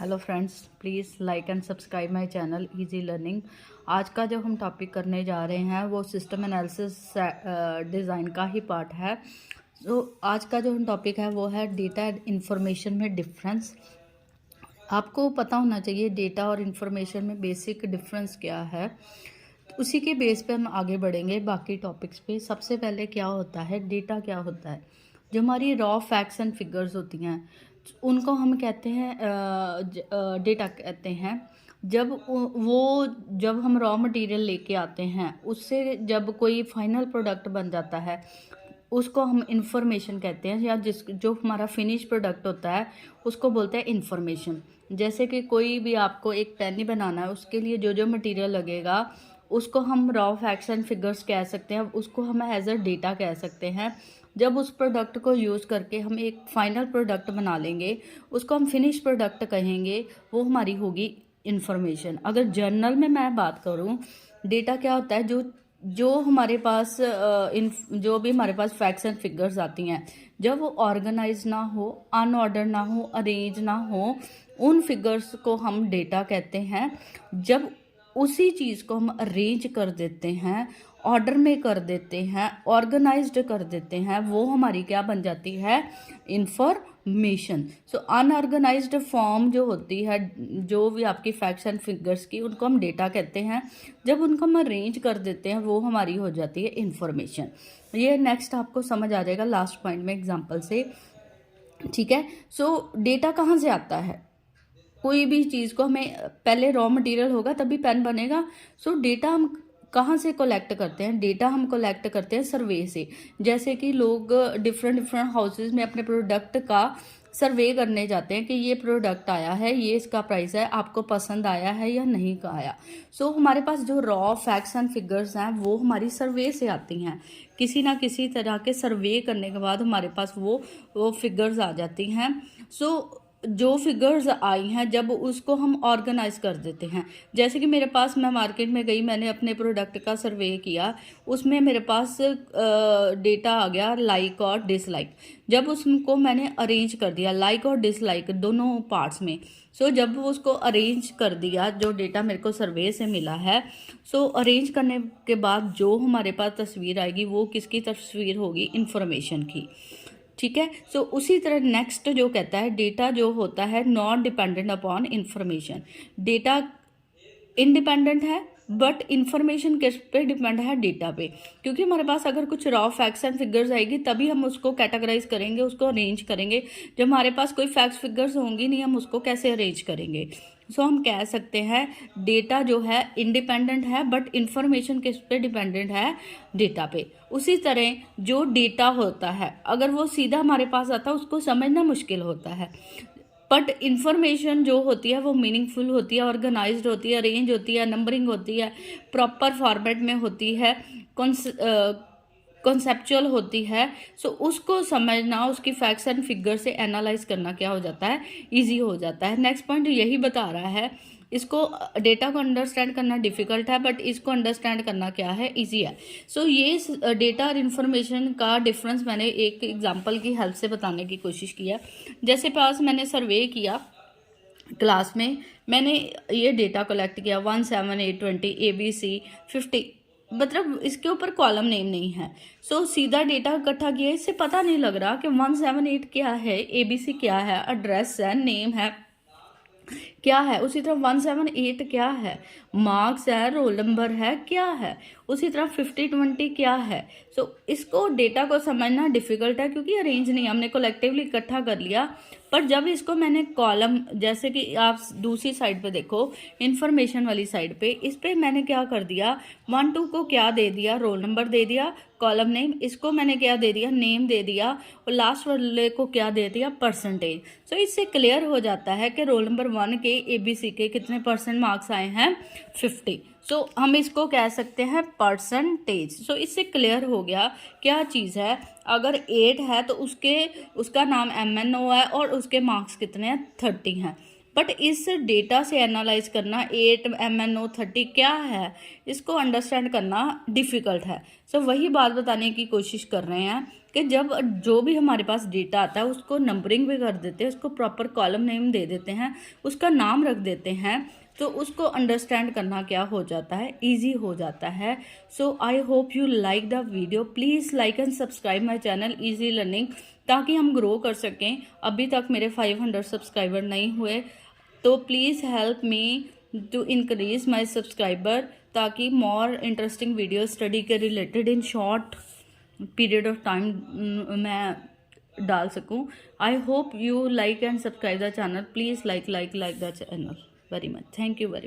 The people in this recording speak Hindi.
Hello friends, please like and subscribe my channel easy learning. आज का जो हम टॉपिक करने जा रहे हैं वो सिस्टम एनालिसिस डिज़ाइन का ही पार्ट है। तो आज का जो हम टॉपिक है वो है डेटा एंड इंफॉर्मेशन में डिफरेंस। आपको पता होना चाहिए डेटा और इंफॉर्मेशन में बेसिक डिफरेंस क्या है। तो उसी के बेस पे हम आगे बढ़ेंगे बाकी टॉपिक्स पे। सबसे पहले क्या होता है, डेटा क्या होता है। जो हमारी रॉ फैक्ट्स एंड फिगर्स होती हैं उनको हम कहते हैं डेटा कहते हैं। जब हम रॉ मटेरियल लेके आते हैं उससे जब कोई फाइनल प्रोडक्ट बन जाता है उसको हम इंफॉर्मेशन कहते हैं, या जो हमारा फिनिश प्रोडक्ट होता है उसको बोलते हैं इंफॉर्मेशन। जैसे कि कोई भी आपको एक पेन ही बनाना है, उसके लिए जो जो मटेरियल लगेगा उसको हम रॉ फैक्ट्स एंड फिगर्स कह सकते हैं, उसको हम एज अ डेटा कह सकते हैं। जब उस प्रोडक्ट को यूज़ करके हम एक फाइनल प्रोडक्ट बना लेंगे उसको हम फिनिश प्रोडक्ट कहेंगे, वो हमारी होगी इंफॉर्मेशन। अगर जर्नल में मैं बात करूं, डेटा क्या होता है, जो हमारे पास जो भी हमारे पास फैक्ट्स एंड फिगर्स आती हैं, जब वो ऑर्गेनाइज ना हो, अनऑर्डर ना हो, अरेंज ना हो, उन फिगर्स को हम डेटा कहते हैं। जब उसी चीज़ को हम अरेंज कर देते हैं, ऑर्डर में कर देते हैं, ऑर्गेनाइज्ड कर देते हैं, वो हमारी क्या बन जाती है, इंफॉर्मेशन। सो अनऑर्गेनाइज्ड फॉर्म जो होती है, जो भी आपकी फैक्ट्स एंड फिगर्स की, उनको हम डेटा कहते हैं। जब उनको हम अरेंज कर देते हैं वो हमारी हो जाती है इंफॉर्मेशन। ये नेक्स्ट आपको समझ आ जाएगा लास्ट पॉइंट में एग्जांपल से, ठीक है। सो डेटा कहाँ से आता है, कोई भी चीज़ को हमें पहले रॉ मटेरियल होगा तभी पेन बनेगा। सो डेटा हम कहाँ से कलेक्ट करते हैं, डेटा हम कलेक्ट करते हैं सर्वे से। जैसे कि लोग डिफरेंट हाउसेज में अपने प्रोडक्ट का सर्वे करने जाते हैं कि ये प्रोडक्ट आया है, ये इसका प्राइस है, आपको पसंद आया है या नहीं का आया। सो हमारे पास जो रॉ फैक्ट्स एंड फिगर्स हैं वो हमारी सर्वे से आती हैं। किसी ना किसी तरह के सर्वे करने के बाद हमारे पास वो फिगर्स आ जाती हैं। सो जो फिगर्स आई हैं जब उसको हम ऑर्गेनाइज कर देते हैं, जैसे कि मेरे पास, मैं मार्केट में गई, मैंने अपने प्रोडक्ट का सर्वे किया, उसमें मेरे पास डेटा आ गया लाइक और डिसलाइक। जब उसको मैंने अरेंज कर दिया, लाइक और डिसलाइक दोनों पार्ट्स में, सो जब उसको अरेंज कर दिया, जो डेटा मेरे को सर्वे से मिला है, सो अरेंज करने के बाद जो हमारे पास तस्वीर आएगी वो किसकी तस्वीर होगी, इंफॉर्मेशन की, ठीक है। सो उसी तरह नेक्स्ट जो कहता है, डेटा जो होता है not dependent upon information. Data independent है बट इंफॉर्मेशन किस पे डिपेंड है, डेटा पे। क्योंकि हमारे पास अगर कुछ रॉ फैक्ट्स एंड फिगर्स आएगी तभी हम उसको कैटेगराइज करेंगे, उसको अरेंज करेंगे। जब हमारे पास कोई फैक्ट्स फिगर्स होंगी नहीं, हम उसको कैसे अरेंज करेंगे। सो हम कह सकते हैं डेटा जो है इंडिपेंडेंट है बट इंफॉर्मेशन किस पे डिपेंडेंट है, डेटा पे। उसी तरह जो डेटा होता है अगर वो सीधा हमारे पास आता है उसको समझना मुश्किल होता है, बट इंफॉर्मेशन जो होती है वो मीनिंगफुल होती है, ऑर्गेनाइज्ड होती है, अरेंज होती है, नंबरिंग होती है, प्रॉपर फॉर्मेट में होती है, कॉन्सेप्चुअल होती है। सो उसको समझना, उसकी फैक्ट्स एंड फिगर से एनालाइज करना क्या हो जाता है, इजी हो जाता है। नेक्स्ट पॉइंट यही बता रहा है, इसको डेटा को अंडरस्टैंड करना डिफिकल्ट है बट इसको अंडरस्टैंड करना क्या है, इजी है। सो ये डेटा और इन्फॉर्मेशन का डिफरेंस मैंने एक एग्जांपल की हेल्प से बताने की कोशिश किया। जैसे पास मैंने सर्वे किया क्लास में, मैंने ये डेटा कलेक्ट किया 1 7 8 20 ABC 50, मतलब इसके ऊपर कॉलम नेम नहीं है। सो सीधा डेटा इकट्ठा किया, इससे पता नहीं लग रहा कि 1 7 8 क्या है, ABC क्या है, एड्रेस है, नेम है, क्या है। उसी तरह 1 7 8 क्या है, मार्क्स है, रोल नंबर है, क्या है। उसी तरह 50 20 क्या है। सो इसको डेटा को समझना डिफिकल्ट है क्योंकि अरेंज नहीं, हमने कलेक्टिवली इकट्ठा कर लिया। पर जब इसको मैंने कॉलम, जैसे कि आप दूसरी साइड पे देखो, इंफॉर्मेशन वाली साइड पे, इस पे मैंने क्या कर दिया, 1 2 को क्या दे दिया, रोल नंबर दे दिया, कॉलम नेम, इसको मैंने क्या दे दिया, नेम दे दिया, और लास्ट वाले को क्या दे दिया, परसेंटेज। सो इससे क्लियर हो जाता है कि रोल नंबर 1 के ABC के कितने परसेंट मार्क्स आए हैं, 50। सो हम इसको कह सकते हैं परसेंटेज। सो इससे क्लियर हो गया क्या चीज़ है। अगर 8 है तो उसका नाम MNO है और उसके मार्क्स कितने हैं, 30 हैं। बट इस डेटा से एनालाइज करना 8 MNO 30 क्या है, इसको अंडरस्टैंड करना डिफ़िकल्ट है। सो वही बात बताने की कोशिश कर रहे हैं कि जब जो भी हमारे पास डेटा आता है उसको नंबरिंग भी कर देते हैं, उसको प्रॉपर कॉलम नेम दे देते हैं, उसका नाम रख देते हैं, तो उसको अंडरस्टैंड करना क्या हो जाता है, ईजी हो जाता है। So I hope you like the video. Please like and subscribe my channel easy learning, ताकि हम ग्रो कर सकें। अभी तक मेरे 500 सब्सक्राइबर नहीं हुए, तो please help me to increase my subscriber, ताकि मोर इंटरेस्टिंग वीडियो स्टडी के related in short period of time मैं डाल सकूं। I hope you like and subscribe the channel. Please like the channel very much. Thank you very much.